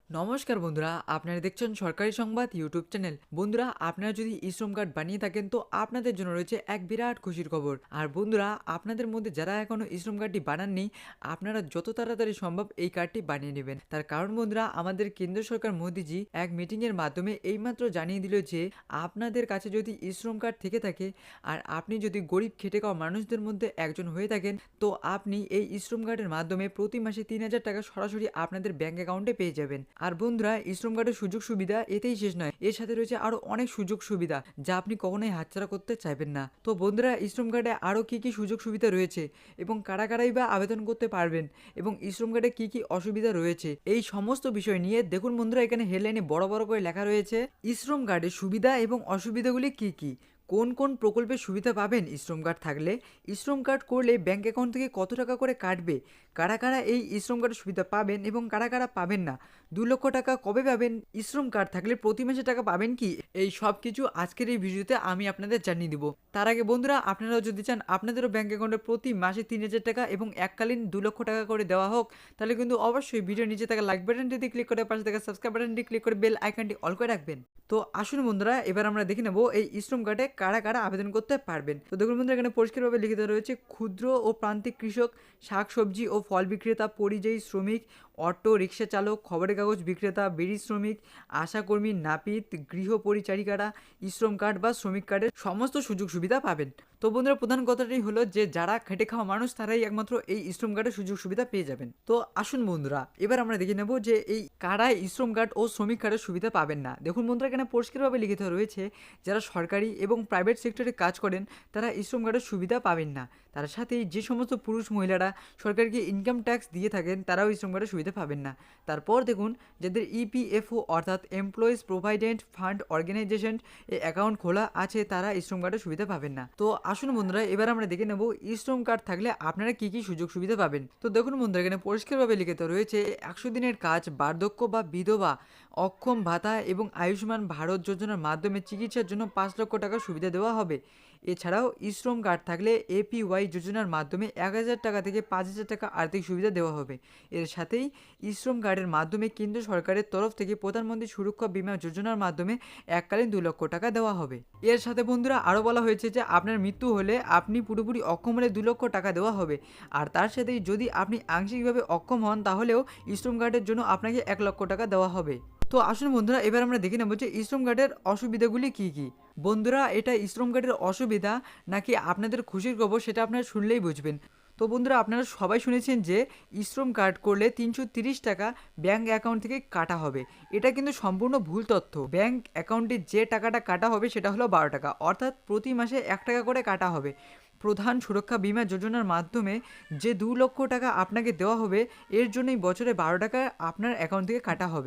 নমস্কার বন্ধুরা, আপনারা দেখছেন সরকারি সংবাদ ইউটিউব চ্যানেল। বন্ধুরা, আপনারা যদি শ্রম কার্ড বানিয়ে থাকেন তো আপনাদের জন্য রয়েছে এক বিরাট খুশির খবর। আর বন্ধুরা, আপনাদের মধ্যে যারা এখনো শ্রম কার্ডটি বানাননি, আপনারা যত তাড়াতাড়ি সম্ভব এই কার্ডটি বানিয়ে নেবেন। তার কারণ বন্ধুরা, আমাদের কেন্দ্র সরকার মোদিজি এক মিটিং এর মাধ্যমে এইমাত্র জানিয়ে দিল যে আপনাদের কাছে যদি শ্রম কার্ড থেকে থাকে আর আপনি যদি গরিব খেটে খাওয়া মানুষদের মধ্যে একজন হয়ে থাকেন, তো আপনি এই শ্রম কার্ডের মাধ্যমে প্রতি মাসে ৩,০০০ টাকা সরাসরি আপনাদের ব্যাংক অ্যাকাউন্টে পেয়ে যাবেন। আর বন্ধুরা, শ্রম কার্ডের সুযোগ সুবিধা এতেই শেষ নয়, এর সাথে রয়েছে আরো অনেক সুযোগ সুবিধা যা আপনি কখনোই হাতছাড়া করতে চাইবেন না। তো বন্ধুরা, শ্রম কার্ডে আরো কি কি সুযোগ সুবিধা রয়েছে এবং কারা কারাই বা আবেদন করতে পারবেন এবং শ্রম কার্ডে কি কি অসুবিধা রয়েছে, এই সমস্ত বিষয় নিয়ে দেখুন বন্ধুরা, এখানে হেডলাইনে বড় বড় করে লেখা রয়েছে শ্রম কার্ডের সুবিধা এবং অসুবিধাগুলি কি কি, কোন কোন প্রকল্পের সুবিধা পাবেন শ্রম কার্ড থাকলে, শ্রম কার্ড করলে ব্যাংক অ্যাকাউন্ট থেকে কত টাকা করে কাটবে, কারা কারা এই শ্রম কার্ডের সুবিধা পাবেন এবং কারা কারা পাবেন না, 2 লক্ষ টাকা কবে পাবেন, শ্রম কার্ড থাকলে প্রতি মাসে টাকা পাবেন কি, এই সব কিছু আজকের এই ভিডিওতে আমি আপনাদের জানিয়ে দিব। তার আগে বন্ধুরা, আপনারাও যদি চান আপনাদেরও ব্যাংক অ্যাকাউন্টে প্রতি মাসে 3,000 টাকা এবং এককালীন 2 লক্ষ টাকা করে দেওয়া হোক, তাহলে কিন্তু অবশ্যই ভিডিও নিচে থাকা লাইক বাটনটিতে ক্লিক করে পাশে থাকা সাবস্ক্রাইব বাটনটি ক্লিক করে বেল আইকনটি অল করে রাখবেন। তো আসুন বন্ধুরা, এবার আমরা দেখে নেব এই শ্রম কার্ডে কারা কারা আবেদন করতে পারবেন। তো দেখুন বন্ধুরা, এখানে পরিষ্কারভাবে লিখিত রয়েছে ক্ষুদ্র ও প্রান্তিক কৃষক, শাকসবজি ও ফল বিক্রেতা, পরিযায়ী শ্রমিক, অটো রিক্সা চালক, খবরের কাগজ বিক্রেতা, বিড়ি শ্রমিক, আশাকর্মী, নাপিত, গৃহ পরিচারিকারা শ্রম কার্ড বা শ্রমিক কার্ডের সমস্ত সুযোগ সুবিধা পাবেন। তো বন্ধুরা, প্রধান কথাটাই হলো যে যারা খেটে খাওয়া মানুষ তারাই একমাত্র এই শ্রম কার্ডের সুযোগ সুবিধা পেয়ে যাবেন। তো আসুন বন্ধুরা, এবার আমরা দেখে নেব যে এই কারা শ্রম কার্ড ও শ্রমিক কার্ডের সুবিধা পাবেন না। দেখুন বন্ধুরা, এখানে পরিষ্কারভাবে লিখিত রয়েছে যারা সরকারি এবং প্রাইভেট সেক্টরে কাজ করেন তারা শ্রম কার্ডের সুবিধা পাবেন না। তার সাথেই যে সমস্ত পুরুষ মহিলারা সরকারকে ইনকাম ট্যাক্স দিয়ে থাকেন তারাও শ্রম কার্ডের সুবিধা পাবেন না। তারপর দেখুন, যাদের ইপিএফও অর্থাৎ এমপ্লয়িজ প্রভিডেন্ট ফান্ড অর্গানাইজেশন এই অ্যাকাউন্ট খোলা আছে তারা শ্রম কার্ডের সুবিধা পাবেন না। তো আসুন বন্ধুরা, এবার আমরা দেখে নেব শ্রম কার্ড থাকলে আপনারা কি কি সুযোগ সুবিধা পাবেন। তো দেখুন বন্ধুরা, এখানে পরিষ্কারভাবে লিখিত রয়েছে 100 দিনের কাজ, বার্ধক্য বা বিধবা, অক্ষম ভাতা এবং আয়ুষ্মান ভারত যোজনার মাধ্যমে চিকিৎসার জন্য 5 লক্ষ টাকা সুবিধা দেওয়া হবে। এছাড়াও শ্রম কার্ড থাকলে এপিওয়াই যোজনার মাধ্যমে 1,000 টাকা থেকে 5,000 টাকা আর্থিক সুবিধা দেওয়া হবে। এর সাথেই শ্রম কার্ডের মাধ্যমে কেন্দ্র সরকারের তরফ থেকে প্রধানমন্ত্রী সুরক্ষা বীমা যোজনার মাধ্যমে এককালীন 2 লক্ষ টাকা দেওয়া হবে। এর সাথে বন্ধুরা আরও বলা হয়েছে যে আপনার মৃত্যু হলে আপনি পুরোপুরি অক্ষম হলে 2 লক্ষ টাকা দেওয়া হবে। আর তার সাথেই যদি আপনি আংশিকভাবে অক্ষম হন তাহলেও শ্রম কার্ডের জন্য আপনাকে 1 লক্ষ টাকা দেওয়া হবে। তো আসুন বন্ধুরা, এবার আমরা দেখে নেব যে শ্রম কার্ডের অসুবিধাগুলি কি কি। বন্ধুরা, এটা শ্রম কার্ডের অসুবিধা নাকি আপনাদের খুশির খবর সেটা আপনারা শুনলেই বুঝবেন। তো বন্ধুরা, আপনারা সবাই শুনেছেন যে শ্রম কার্ড করলে 330 টাকা ব্যাংক অ্যাকাউন্ট থেকে কাটা হবে। এটা কিন্তু সম্পূর্ণ ভুল তথ্য। ব্যাংক অ্যাকাউন্টে যে টাকাটা কাটা হবে সেটা হলো 12 টাকা, অর্থাৎ প্রতি মাসে 1 টাকা করে কাটা হবে। প্রধান সুরক্ষা বীমা যোজনার মাধ্যমে যে 2 লক্ষ টাকা আপনাকে দেওয়া হবে এর জন্যই বছরে 12 টাকা আপনার অ্যাকাউন্ট থেকে কাটা হবে।